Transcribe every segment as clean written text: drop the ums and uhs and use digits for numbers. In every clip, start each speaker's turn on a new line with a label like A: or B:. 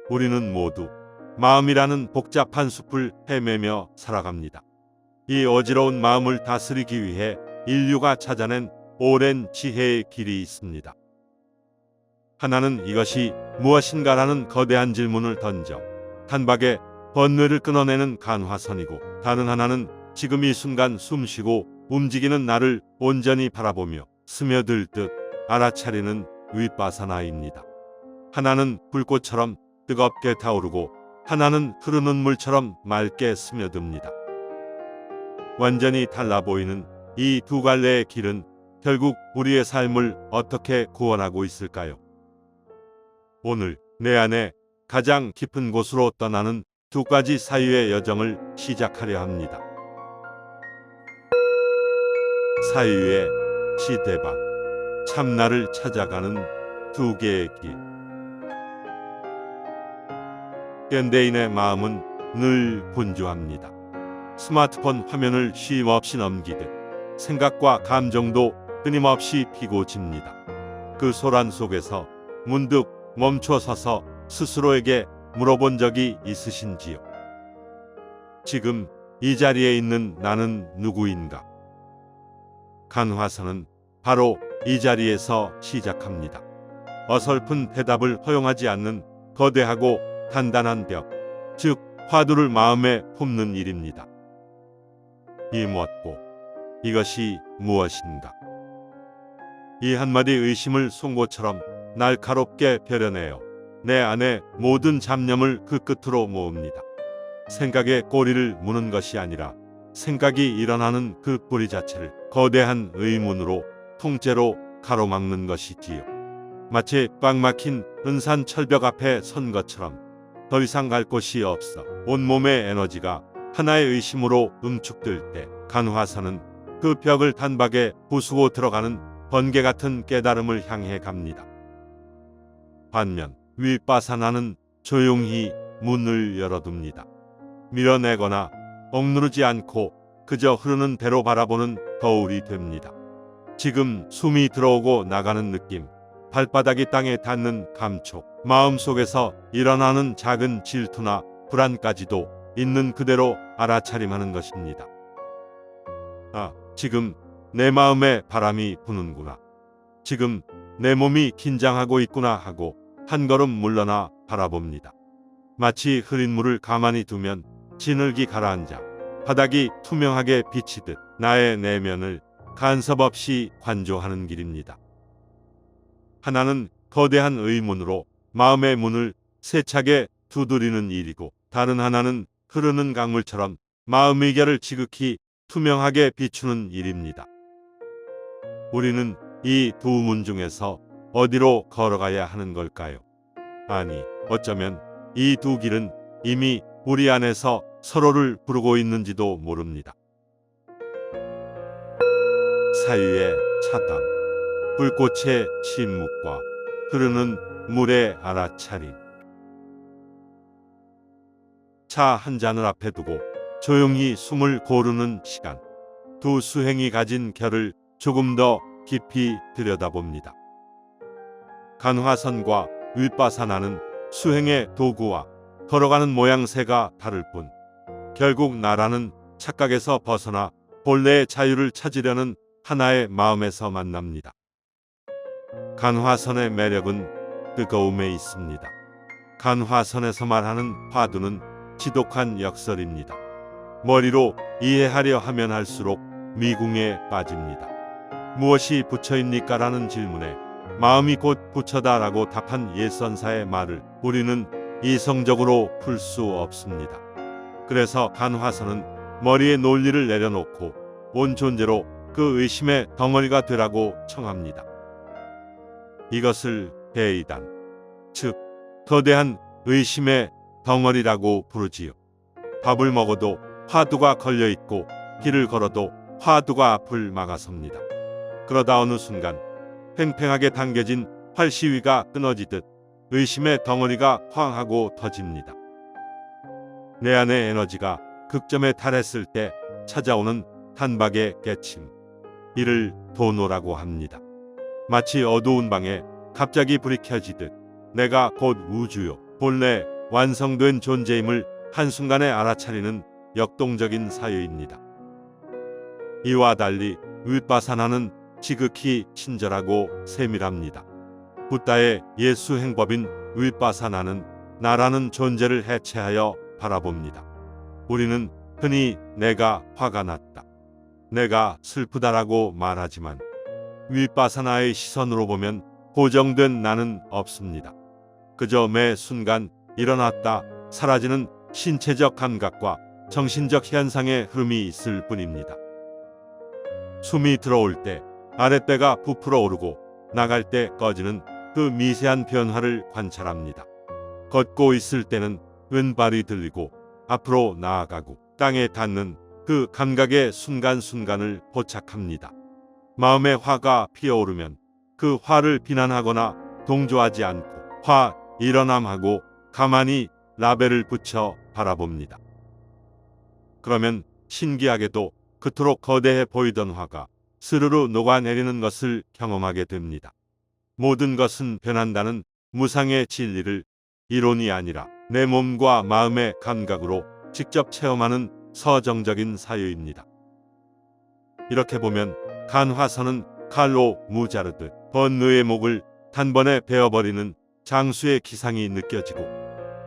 A: 우리는 모두 마음이라는 복잡한 숲을 헤매며 살아갑니다. 이 어지러운 마음을 다스리기 위해 인류가 찾아낸 오랜 지혜의 길이 있습니다. 하나는 이것이 무엇인가라는 거대한 질문을 던져 단박에 번뇌를 끊어내는 간화선이고, 다른 하나는 지금 이 순간 숨쉬고 움직이는 나를 온전히 바라보며 스며들 듯 알아차리는 윗바사나입니다. 하나는 불꽃처럼 뜨겁게 타오르고, 하나는 흐르는 물처럼 맑게 스며듭니다. 완전히 달라 보이는 이 두 갈래의 길은 결국 우리의 삶을 어떻게 구원하고 있을까요? 오늘 내 안에 가장 깊은 곳으로 떠나는 두 가지 사유의 여정을 시작하려 합니다. 사유의 시대방, 참나를 찾아가는 두 개의 길. 현대인의 마음은 늘 분주합니다. 스마트폰 화면을 쉼 없이 넘기듯 생각과 감정도 끊임없이 피고 집니다. 그 소란 속에서 문득 멈춰 서서 스스로에게 물어본 적이 있으신지요? 지금 이 자리에 있는 나는 누구인가? 간화선은 바로 이 자리에서 시작합니다. 어설픈 대답을 허용하지 않는 거대하고 단단한 벽, 즉 화두를 마음에 품는 일입니다. 이 뭣고 이것이 무엇인가? 이 한마디 의심을 송곳처럼 날카롭게 벼려내어 내 안의 모든 잡념을 그 끝으로 모읍니다. 생각의 꼬리를 무는 것이 아니라 생각이 일어나는 그 뿌리 자체를 거대한 의문으로, 통째로 가로막는 것이지요. 마치 꽉 막힌 은산 철벽 앞에 선 것처럼 더 이상 갈 곳이 없어 온몸의 에너지가 하나의 의심으로 응축될 때, 간화선은 그 벽을 단박에 부수고 들어가는 번개 같은 깨달음을 향해 갑니다. 반면 윗바사나는 조용히 문을 열어둡니다. 밀어내거나 억누르지 않고 그저 흐르는 대로 바라보는 거울이 됩니다. 지금 숨이 들어오고 나가는 느낌, 발바닥이 땅에 닿는 감촉, 마음속에서 일어나는 작은 질투나 불안까지도 있는 그대로 알아차림하는 것입니다. 아, 지금 내 마음에 바람이 부는구나. 지금 내 몸이 긴장하고 있구나 하고 한 걸음 물러나 바라봅니다. 마치 흐린 물을 가만히 두면 진흙이 가라앉아 바닥이 투명하게 비치듯 나의 내면을 간섭 없이 관조하는 길입니다. 하나는 거대한 의문으로 마음의 문을 세차게 두드리는 일이고, 다른 하나는 흐르는 강물처럼 마음의 결을 지극히 투명하게 비추는 일입니다. 우리는 이 두 문 중에서 어디로 걸어가야 하는 걸까요? 아니, 어쩌면 이 두 길은 이미 우리 안에서 서로를 부르고 있는지도 모릅니다. 사유의 차담, 불꽃의 침묵과 흐르는 물의 알아차림. 차 한 잔을 앞에 두고 조용히 숨을 고르는 시간. 두 수행이 가진 결을 조금 더 깊이 들여다봅니다. 간화선과 윗바사나는 수행의 도구와 걸어가는 모양새가 다를 뿐, 결국 나라는 착각에서 벗어나 본래의 자유를 찾으려는 하나의 마음에서 만납니다. 간화선의 매력은 뜨거움에 있습니다. 간화선에서 말하는 화두는 지독한 역설입니다. 머리로 이해하려 하면 할수록 미궁에 빠집니다. 무엇이 부처입니까? 라는 질문에 마음이 곧 부처다 라고 답한 예선사의 말을 우리는 이성적으로 풀 수 없습니다. 그래서 간화선은 머리의 논리를 내려놓고 온 존재로 그 의심의 덩어리가 되라고 청합니다. 이것을 대이단, 즉 거대한 의심의 덩어리라고 부르지요. 밥을 먹어도 화두가 걸려있고 길을 걸어도 화두가 앞을 막아섭니다. 그러다 어느 순간 팽팽하게 당겨진 활시위가 끊어지듯 의심의 덩어리가 쾅 하고 터집니다. 내 안의 에너지가 극점에 달했을 때 찾아오는 단박의 깨침, 이를 도노라고 합니다. 마치 어두운 방에 갑자기 불이 켜지듯 내가 곧 우주요, 본래 완성된 존재임을 한순간에 알아차리는 역동적인 사유입니다. 이와 달리 윗바사나는 지극히 친절하고 세밀합니다. 붓다의 예수 행법인 윗바사나는 나라는 존재를 해체하여 바라봅니다. 우리는 흔히 내가 화가 났다, 내가 슬프다라고 말하지만 윗바사나의 시선으로 보면 고정된 나는 없습니다. 그저 매 순간 일어났다 사라지는 신체적 감각과 정신적 현상의 흐름이 있을 뿐입니다. 숨이 들어올 때 아랫배가 부풀어 오르고 나갈 때 꺼지는 그 미세한 변화를 관찰합니다. 걷고 있을 때는 왼발이 들리고 앞으로 나아가고 땅에 닿는 그 감각의 순간순간을 포착합니다. 마음에 화가 피어오르면 그 화를 비난하거나 동조하지 않고 화 일어남하고 가만히 라벨을 붙여 바라봅니다. 그러면 신기하게도 그토록 거대해 보이던 화가 스르르 녹아내리는 것을 경험하게 됩니다. 모든 것은 변한다는 무상의 진리를 이론이 아니라 내 몸과 마음의 감각으로 직접 체험하는 서정적인 사유입니다. 이렇게 보면 간화선은 칼로 무자르듯 번뇌의 목을 단번에 베어버리는 장수의 기상이 느껴지고,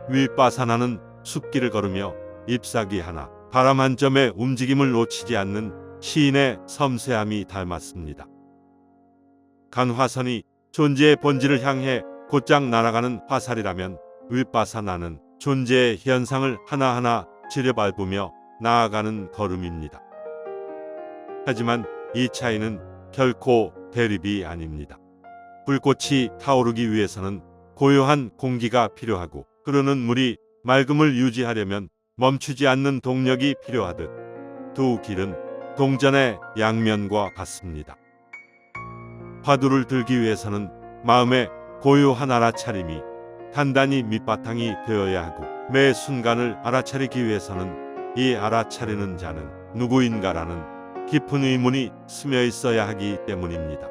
A: 윗바사나는 숲길을 걸으며 잎사귀 하나, 바람 한 점의 움직임을 놓치지 않는 시인의 섬세함이 닮았습니다. 간화선이 존재의 본질을 향해 곧장 날아가는 화살이라면 윗바사나는 존재의 현상을 하나하나 지려밟으며 나아가는 걸음입니다. 하지만 이 차이는 결코 대립이 아닙니다. 불꽃이 타오르기 위해서는 고요한 공기가 필요하고 흐르는 물이 맑음을 유지하려면 멈추지 않는 동력이 필요하듯 두 길은 동전의 양면과 같습니다. 화두를 들기 위해서는 마음의 고요한 알아차림이 단단히 밑바탕이 되어야 하고, 매 순간을 알아차리기 위해서는 이 알아차리는 자는 누구인가라는 깊은 의문이 스며 있어야 하기 때문입니다.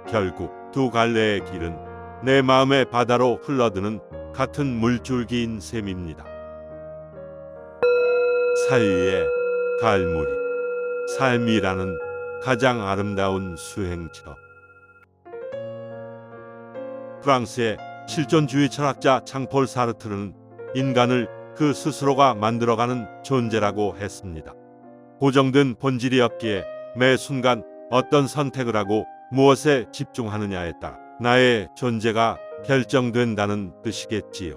A: 결국 두 갈래의 길은 내 마음의 바다로 흘러드는 같은 물줄기인 셈입니다. 사유의 갈무리, 삶이라는 가장 아름다운 수행처. 프랑스의 실존주의 철학자 장폴 사르트르는 인간을 그 스스로가 만들어가는 존재라고 했습니다. 고정된 본질이 없기에 매 순간 어떤 선택을 하고 무엇에 집중하느냐에 따라 나의 존재가 결정된다는 뜻이겠지요.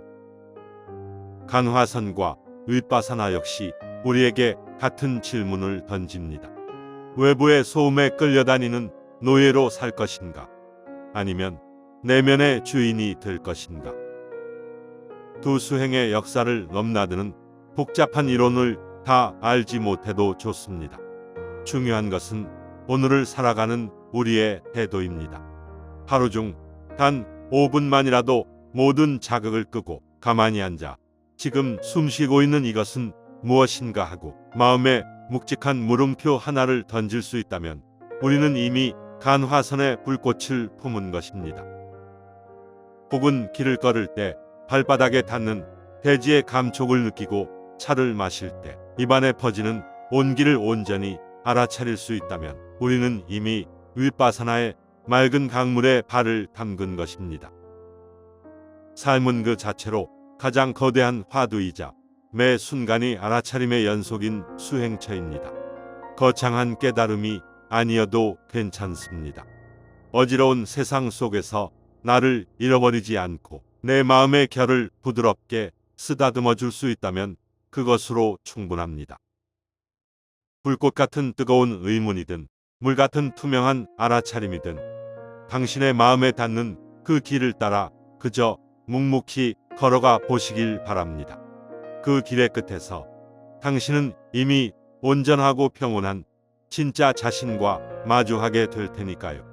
A: 간화선과 윗바사나 역시 우리에게 같은 질문을 던집니다. 외부의 소음에 끌려다니는 노예로 살 것인가? 아니면 내면의 주인이 될 것인가? 두 수행의 역사를 넘나드는 복잡한 이론을 다 알지 못해도 좋습니다. 중요한 것은 오늘을 살아가는 우리의 태도입니다. 하루 중 단 5분만이라도 모든 자극을 끄고 가만히 앉아 지금 숨 쉬고 있는 이것은 무엇인가 하고 마음에 묵직한 물음표 하나를 던질 수 있다면 우리는 이미 간화선의 불꽃을 품은 것입니다. 혹은 길을 걸을 때 발바닥에 닿는 대지의 감촉을 느끼고 차를 마실 때 입안에 퍼지는 온기를 온전히 알아차릴 수 있다면 우리는 이미 윗바사나의 맑은 강물에 발을 담근 것입니다. 삶은 그 자체로 가장 거대한 화두이자 매 순간이 알아차림의 연속인 수행처입니다. 거창한 깨달음이 아니어도 괜찮습니다. 어지러운 세상 속에서 나를 잃어버리지 않고 내 마음의 결을 부드럽게 쓰다듬어 줄 수 있다면 그것으로 충분합니다. 불꽃 같은 뜨거운 의문이든 물 같은 투명한 알아차림이든 당신의 마음에 닿는 그 길을 따라 그저 묵묵히 걸어가 보시길 바랍니다. 그 길의 끝에서 당신은 이미 온전하고 평온한 진짜 자신과 마주하게 될 테니까요.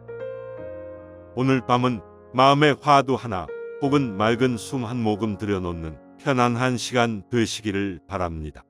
A: 오늘 밤은 마음의 화두 하나 혹은 맑은 숨 한 모금 들여놓는 편안한 시간 되시기를 바랍니다.